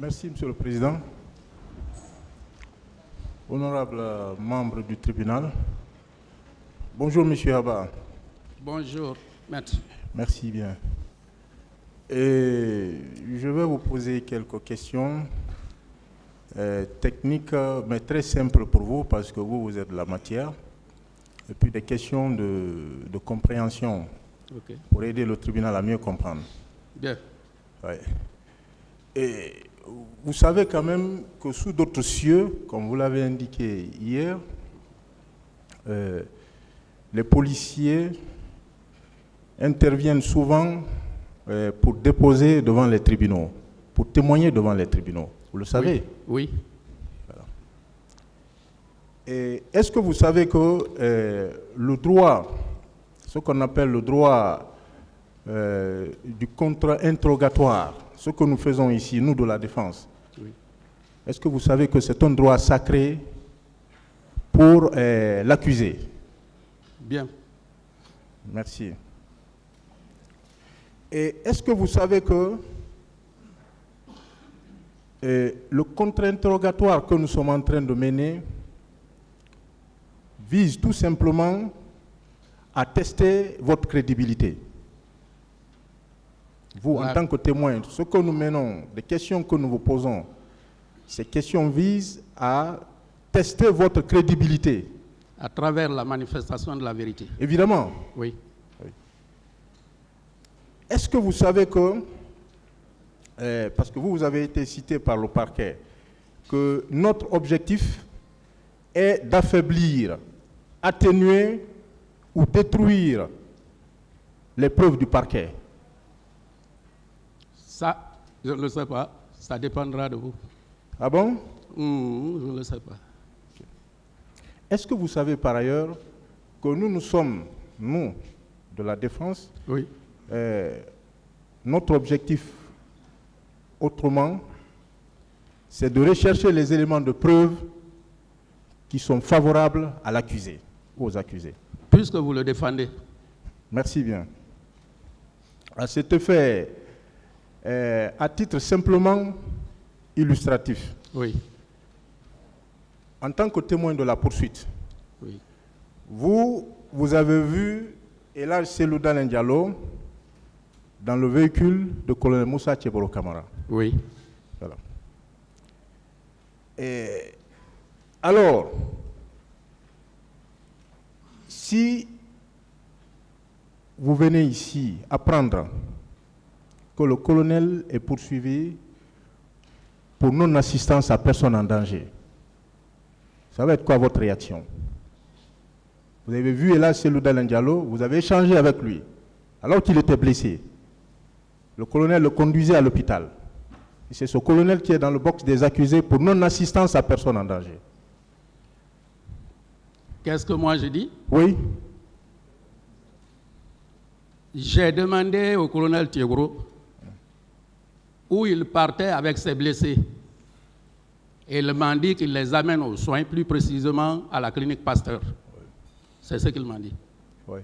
Merci, Monsieur le Président. Honorable membre du tribunal. Bonjour, Monsieur Abba. Bonjour, maître. Merci bien. Et je vais vous poser quelques questions techniques, mais très simples pour vous, parce que vous êtes de la matière. Et puis des questions de compréhension pour aider le tribunal à mieux comprendre. Bien. Ouais. Et vous savez quand même que sous d'autres cieux, comme vous l'avez indiqué hier, les policiers interviennent souvent pour déposer devant les tribunaux, pour témoigner devant les tribunaux. Vous le savez? Oui. Voilà. Et est-ce que vous savez que le droit, ce qu'on appelle le droit du contre-interrogatoire, ce que nous faisons ici, nous de la défense, Oui. est-ce que vous savez que c'est un droit sacré pour l'accusé? Bien. Merci. Et est-ce que vous savez que le contre-interrogatoire que nous sommes en train de mener vise tout simplement à tester votre crédibilité? Vous, en tant que témoin, ce que nous menons, les questions que nous vous posons, ces questions visent à tester votre crédibilité. À travers la manifestation de la vérité. Évidemment. Oui. Oui. Est-ce que vous savez que, parce que vous avez été cité par le parquet, que notre objectif est d'affaiblir, atténuer ou détruire les preuves du parquet? Ça, je ne le sais pas. Ça dépendra de vous. Ah bon? Je ne le sais pas. Est-ce que vous savez par ailleurs que nous sommes, nous, de la défense, Oui. Notre objectif, autrement, c'est de rechercher les éléments de preuve qui sont favorables à l'accusé, aux accusés. Puisque vous le défendez. Merci bien. À cet effet, à titre simplement illustratif, Oui. en tant que témoin de la poursuite, Oui. vous avez vu Elhadji Cellou Dalein Diallo dans le véhicule de colonel Moussa Thiebolo Camara. Oui. Voilà. Et alors, si vous venez ici apprendre que le colonel est poursuivi pour non-assistance à personne en danger, ça va être quoi votre réaction? Vous avez vu Elhadji Cellou Dalein Diallo, vous avez échangé avec lui, alors qu'il était blessé. Le colonel le conduisait à l'hôpital. C'est ce colonel qui est dans le box des accusés pour non-assistance à personne en danger. Qu'est-ce que moi je dis? Oui. J'ai demandé au colonel Thiebolo où il partait avec ses blessés. Et il m'a dit qu'il les amène aux soins, plus précisément à la clinique Pasteur. Oui. C'est ce qu'il m'a dit. Oui.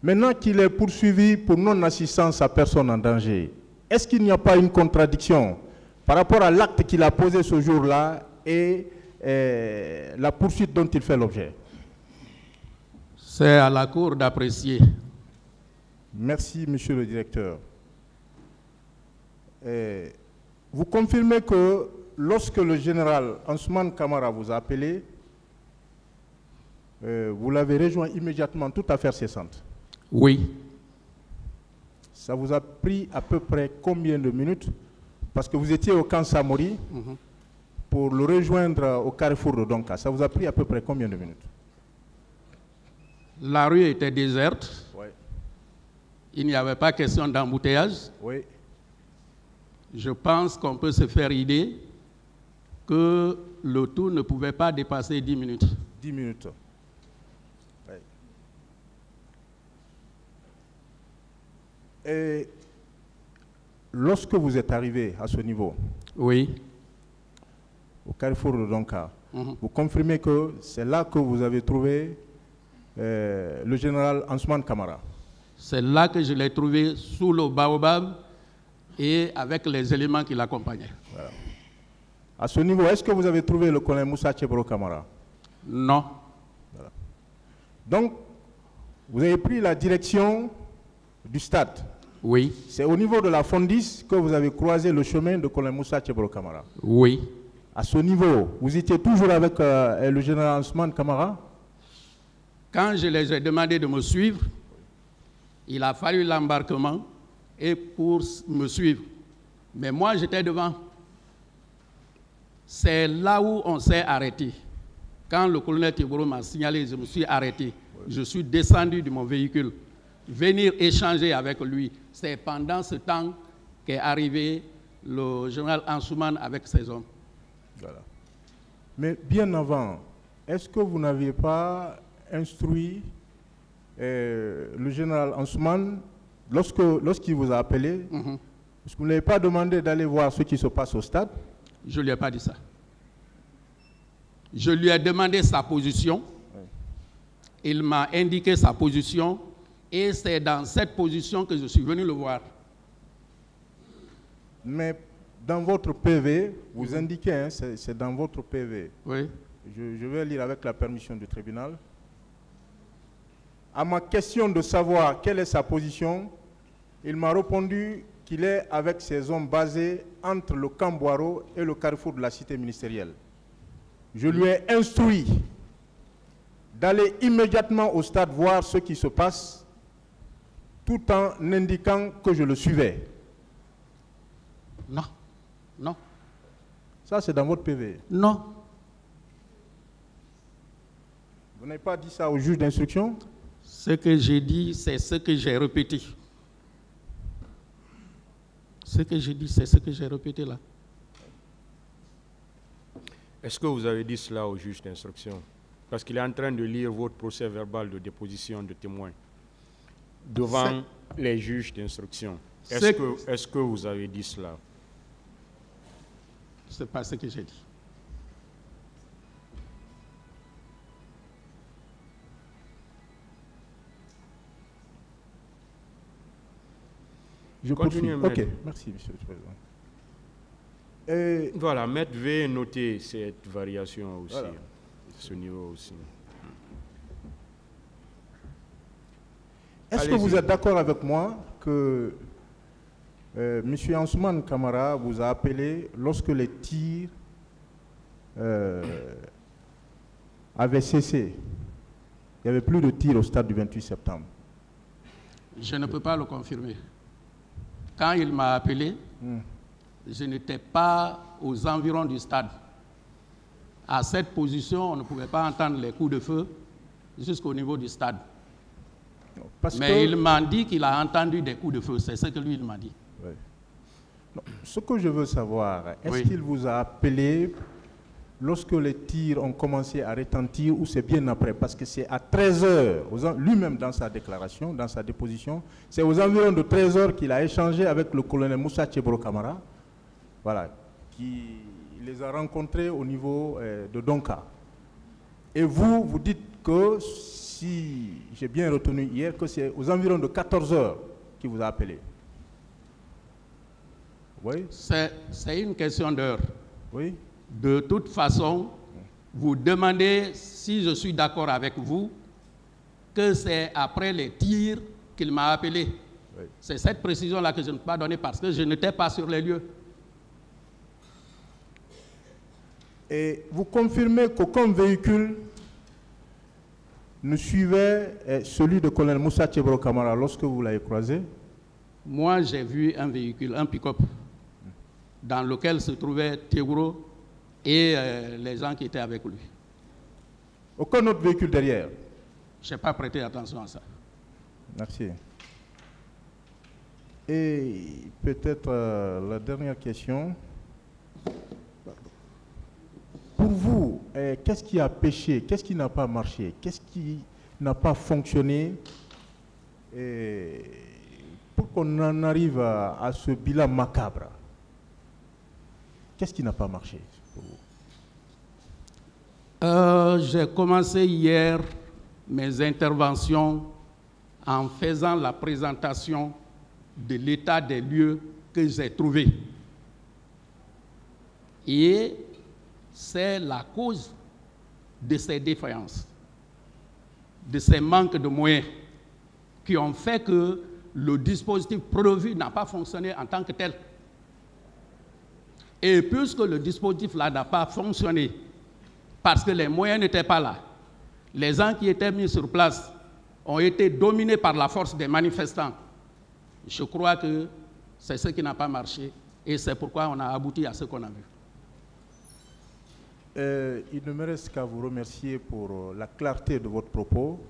Maintenant qu'il est poursuivi pour non-assistance à personne en danger, est-ce qu'il n'y a pas une contradiction par rapport à l'acte qu'il a posé ce jour-là et la poursuite dont il fait l'objet? C'est à la Cour d'apprécier. Merci, monsieur le directeur. Vous confirmez que lorsque le général Ansoumane Camara vous a appelé, vous l'avez rejoint immédiatement, toute affaire cessante? Oui. Ça vous a pris à peu près combien de minutes? Parce que vous étiez au camp Samori pour le rejoindre au carrefour de Donka. Ça vous a pris à peu près combien de minutes? La rue était déserte. Oui. Il n'y avait pas question d'embouteillage. Oui. Je pense qu'on peut se faire idée que le tout ne pouvait pas dépasser 10 minutes. 10 minutes. Oui. Et lorsque vous êtes arrivé à ce niveau, oui, au carrefour de Donka, vous confirmez que c'est là que vous avez trouvé le général Ansoumane Camara? C'est là que je l'ai trouvé sous le baobab et avec les éléments qui l'accompagnaient. Voilà. À ce niveau, est-ce que vous avez trouvé le colonel Moussa Tchebro Camara? Non. Voilà. Donc, vous avez pris la direction du stade. Oui. C'est au niveau de la Fondis que vous avez croisé le chemin de colonel Moussa Tchebro Camara. Oui. À ce niveau, vous étiez toujours avec le général Ousmane Camara? Quand je les ai demandé de me suivre, il a fallu l'embarquement et pour me suivre. Mais moi, j'étais devant. C'est là où on s'est arrêté. Quand le colonel Tchebro m'a signalé, je me suis arrêté. Je suis descendu de mon véhicule. Venir échanger avec lui. C'est pendant ce temps qu'est arrivé le général Ansoumane avec ses hommes. Voilà. Mais bien avant, est-ce que vous n'aviez pas instruit le général Ansoumane lorsqu'il vous a appelé? Est-ce que vous ne l'avez pas demandé d'aller voir ce qui se passe au stade? Je ne lui ai pas dit ça. Je lui ai demandé sa position. Oui. Il m'a indiqué sa position. Et c'est dans cette position que je suis venu le voir. Mais dans votre PV, vous indiquez, hein, c'est dans votre PV. Oui. Je vais lire avec la permission du tribunal. À ma question de savoir quelle est sa position, il m'a répondu qu'il est avec ses hommes basés entre le camp Boiro et le carrefour de la cité ministérielle. Je lui ai instruit d'aller immédiatement au stade voir ce qui se passe, tout en indiquant que je le suivais. Non, non. Ça, c'est dans votre PV. Non. Vous n'avez pas dit ça au juge d'instruction? Ce que j'ai dit, c'est ce que j'ai répété. Ce que j'ai dit, c'est ce que j'ai répété là. Est-ce que vous avez dit cela au juge d'instruction? Parce qu'il est en train de lire votre procès verbal de déposition de témoins devant les juges d'instruction. Est-ce que vous avez dit cela? Ce n'est pas ce que j'ai dit. Je continue. Ok, merci, Monsieur le Président. Voilà, Maître, veuillez noter cette variation aussi, voilà. Ce niveau aussi. Est-ce que vous êtes d'accord avec moi que M. Ansoumane Camara vous a appelé lorsque les tirs avaient cessé? Il n'y avait plus de tirs au stade du 28 septembre. Je ne peux pas le confirmer. Quand il m'a appelé, je n'étais pas aux environs du stade. À cette position, on ne pouvait pas entendre les coups de feu jusqu'au niveau du stade. Mais il m'a dit qu'il a entendu des coups de feu. C'est ce que lui, il m'a dit. Oui. Non, ce que je veux savoir, est-ce qu'il vous a appelé lorsque les tirs ont commencé à retentir ou c'est bien après? Parce que c'est à 13h, lui-même dans sa déclaration, dans sa déposition, c'est aux environs de 13h qu'il a échangé avec le colonel Moussa Tchebro Camara, voilà, qui les a rencontrés au niveau de Donka. Et vous dites que, si j'ai bien retenu hier, que c'est aux environs de 14h qu'il vous a appelé. Oui? C'est une question d'heure. Oui? De toute façon, vous demandez si je suis d'accord avec vous que c'est après les tirs qu'il m'a appelé. Oui. C'est cette précision-là que je ne peux pas donner parce que je n'étais pas sur les lieux. Et vous confirmez qu'aucun véhicule ne suivait celui de colonel Moussa Tchebro Camara lorsque vous l'avez croisé? Moi, j'ai vu un véhicule, un pick-up, dans lequel se trouvait Tchebro et les gens qui étaient avec lui. Aucun autre véhicule derrière? Je n'ai pas prêté attention à ça. Merci. Et peut-être la dernière question. Pour vous, qu'est-ce qui a péché? Qu'est-ce qui n'a pas marché? Qu'est-ce qui n'a pas fonctionné pour qu'on en arrive à ce bilan macabre? Qu'est-ce qui n'a pas marché pour vous? J'ai commencé hier mes interventions en faisant la présentation de l'état des lieux que j'ai trouvé. Et c'est la cause de ces défaillances, de ces manques de moyens qui ont fait que le dispositif prévu n'a pas fonctionné en tant que tel. Et puisque le dispositif là n'a pas fonctionné parce que les moyens n'étaient pas là, les gens qui étaient mis sur place ont été dominés par la force des manifestants. Je crois que c'est ce qui n'a pas marché et c'est pourquoi on a abouti à ce qu'on a vu. Il ne me reste qu'à vous remercier pour la clarté de votre propos,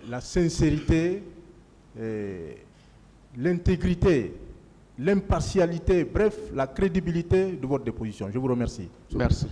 la sincérité, l'intégrité, l'impartialité, bref, la crédibilité de votre déposition. Je vous remercie. Merci.